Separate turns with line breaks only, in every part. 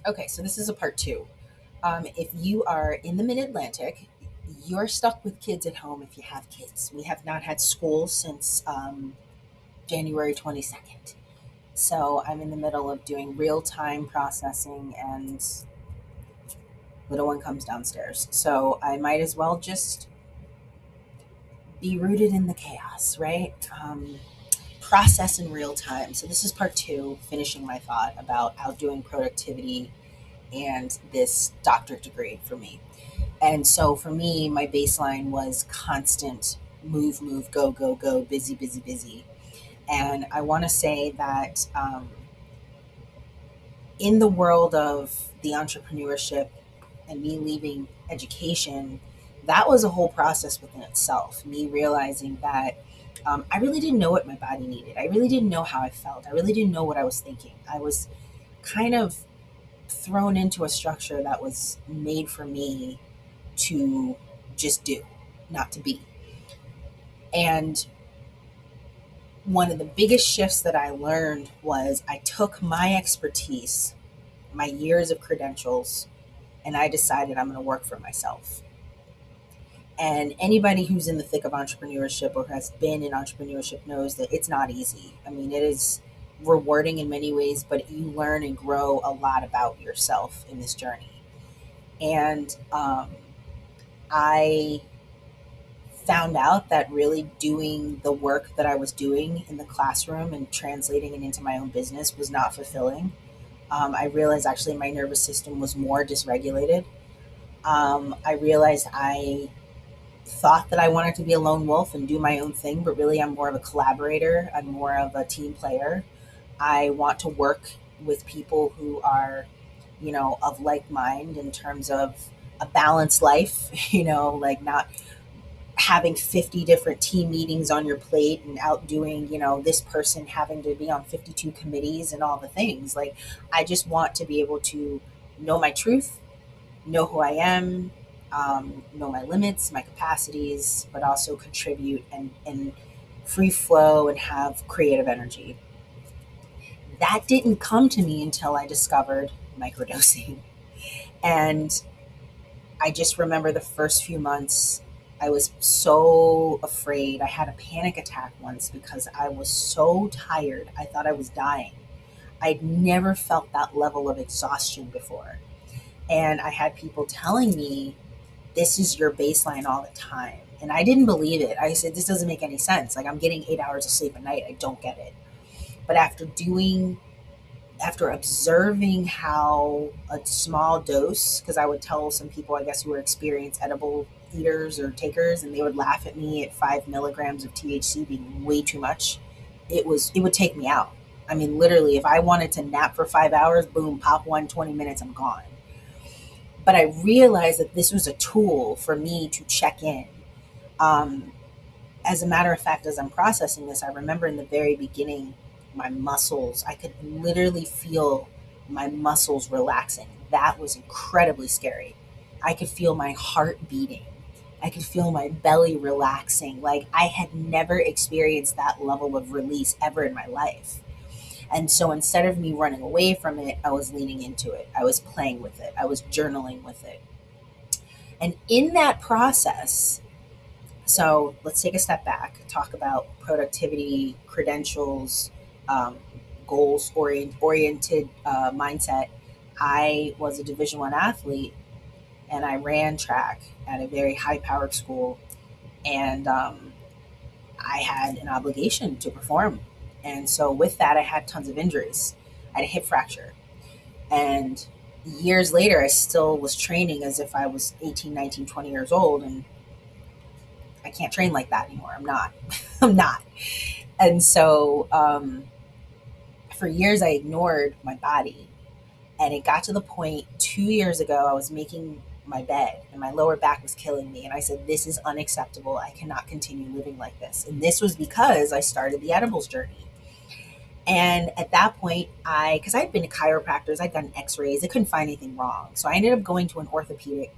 Okay, so this is a part two. If you are in the mid-Atlantic, you're stuck with kids at home if you have kids. We have not had school since January 22nd. So I'm in the middle of doing real-time processing, and little one comes downstairs. So I might as well just be rooted in the chaos, right? Process in real time. So this is part two, finishing my thought about outdoing productivity and this doctorate degree for me. And so for me, my baseline was constant move, move, go, go, go, busy, busy, busy. And I want to say that in the world of the entrepreneurship and me leaving education, that was a whole process within itself. Me realizing that I really didn't know what my body needed. I really didn't know how I felt. I really didn't know what I was thinking. I was kind of thrown into a structure that was made for me to just do, not to be. And one of the biggest shifts that I learned was I took my expertise, my years of credentials, and I decided I'm going to work for myself. And anybody who's in the thick of entrepreneurship or has been in entrepreneurship knows that it's not easy. I mean, it is rewarding in many ways, but you learn and grow a lot about yourself in this journey. And I found out that really doing the work that I was doing in the classroom and translating it into my own business was not fulfilling. I realized actually my nervous system was more dysregulated. I realized I thought that I wanted to be a lone wolf and do my own thing, but really I'm more of a collaborator. I'm more of a team player. I want to work with people who are, of like mind in terms of a balanced life, like not having 50 different team meetings on your plate and outdoing, this person having to be on 52 committees and all the things. Like, I just want to be able to know my truth, know who I am, know my limits, my capacities, but also contribute and free flow and have creative energy. That didn't come to me until I discovered microdosing. And I just remember the first few months, I was so afraid. I had a panic attack once because I was so tired. I thought I was dying. I'd never felt that level of exhaustion before. And I had people telling me, this is your baseline all the time. And I didn't believe it. I said, this doesn't make any sense. Like, I'm getting 8 hours of sleep a night. I don't get it. But after observing how a small dose, because I would tell some people, I guess, who were experienced edible eaters or takers, and they would laugh at me at 5 milligrams of THC being way too much. It would take me out. I mean, literally, if I wanted to nap for 5 hours, boom, pop one, 20 minutes, I'm gone. But I realized that this was a tool for me to check in. Um, as a matter of fact, as I'm processing this, I remember in the very beginning, my muscles, I could literally feel my muscles relaxing. That was incredibly scary. I could feel my heart beating. I could feel my belly relaxing. Like, I had never experienced that level of release ever in my life. And so instead of me running away from it, I was leaning into it. I was playing with it. I was journaling with it. And in that process, so let's take a step back, talk about productivity, credentials, um, oriented mindset. I was a Division I athlete, and I ran track at a very high powered school, and I had an obligation to perform. And so with that, I had tons of injuries. I had a hip fracture, and years later, I still was training as if I was 18, 19, 20 years old, and I can't train like that anymore. I'm not. I'm not. And so for years, I ignored my body. And it got to the point 2 years ago, I was making my bed and my lower back was killing me. And I said, this is unacceptable. I cannot continue living like this. And this was because I started the edibles journey. And at that point, because I'd been to chiropractors, I'd gotten x rays, I couldn't find anything wrong. So I ended up going to an orthopedic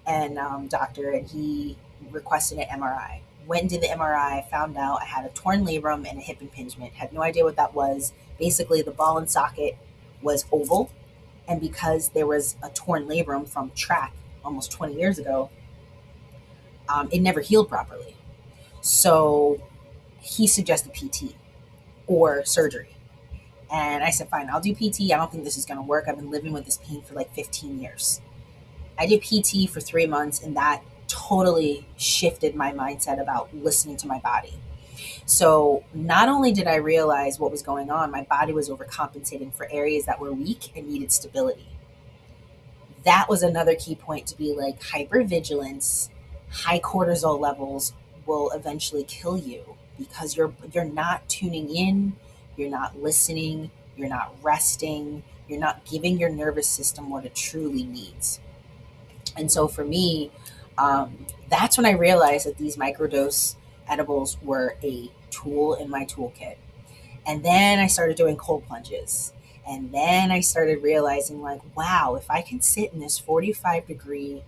and doctor, and he requested an MRI. Went and did the MRI, found out I had a torn labrum and a hip impingement. Had no idea what that was. Basically, the ball and socket was oval, And because there was a torn labrum from track almost 20 years ago, it never healed properly. So he suggested PT or surgery. And I said, fine, I'll do PT. I don't think this is going to work. I've been living with this pain for like 15 years. I did PT for 3 months, and that totally shifted my mindset about listening to my body. So not only did I realize what was going on, my body was overcompensating for areas that were weak and needed stability. That was another key point, to be like, hypervigilance, high cortisol levels will eventually kill you because you're not tuning in, you're not listening, you're not resting, you're not giving your nervous system what it truly needs. And so for me, that's when I realized that these microdose edibles were a tool in my toolkit. And then I started doing cold plunges. And then I started realizing, like, wow, if I can sit in this 45-degree,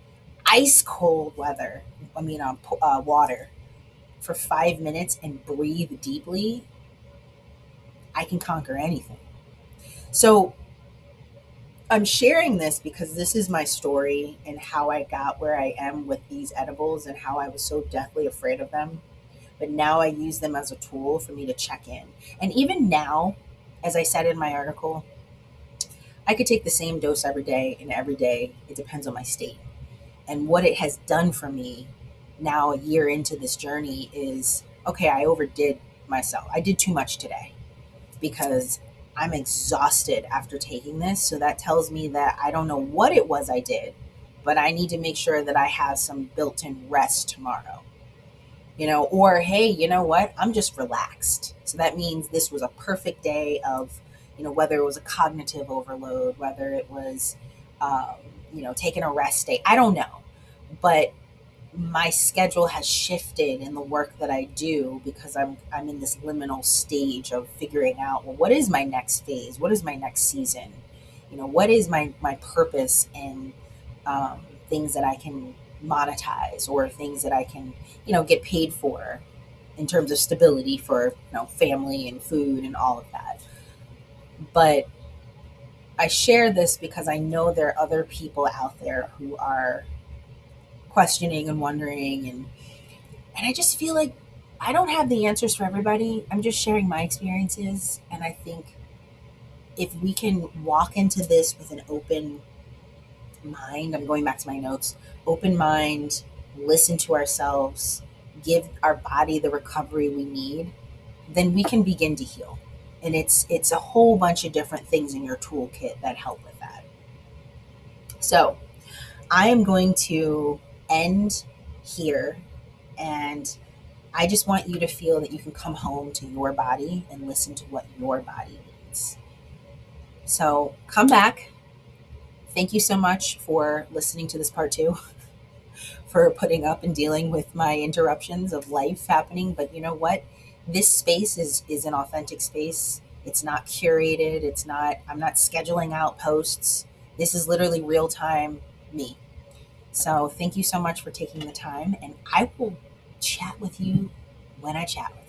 ice cold weather, water for 5 minutes and breathe deeply, I can conquer anything. So I'm sharing this because this is my story and how I got where I am with these edibles and how I was so deathly afraid of them. But now I use them as a tool for me to check in. And even now, as I said in my article, I could take the same dose every day, and every day it depends on my state. And what it has done for me now, a year into this journey, is okay, I overdid myself. I did too much today because I'm exhausted after taking this. So that tells me that I don't know what it was I did, but I need to make sure that I have some built in rest tomorrow. Or hey, you know what? I'm just relaxed. So that means this was a perfect day of, whether it was a cognitive overload, whether it was, um, taking a rest day. I don't know. But my schedule has shifted in the work that I do because I'm in this liminal stage of figuring out, well, what is my next phase? What is my next season? What is my purpose in things that I can monetize, or things that I can, get paid for in terms of stability for, family and food and all of that. But I share this because I know there are other people out there who are questioning and wondering, and I just feel like I don't have the answers for everybody. I'm just sharing my experiences, and I think if we can walk into this with an open mind, I'm going back to my notes, open mind, listen to ourselves, give our body the recovery we need, then we can begin to heal. And it's a whole bunch of different things in your toolkit that help with that. So I am going to end here, and I just want you to feel that you can come home to your body and listen to what your body needs. So come back. Thank you so much for listening to this part two, for putting up and dealing with my interruptions of life happening. But you know what? This space is an authentic space. It's not curated. I'm not scheduling out posts. This is literally real time me. So thank you so much for taking the time, and I will chat with you when I chat with you.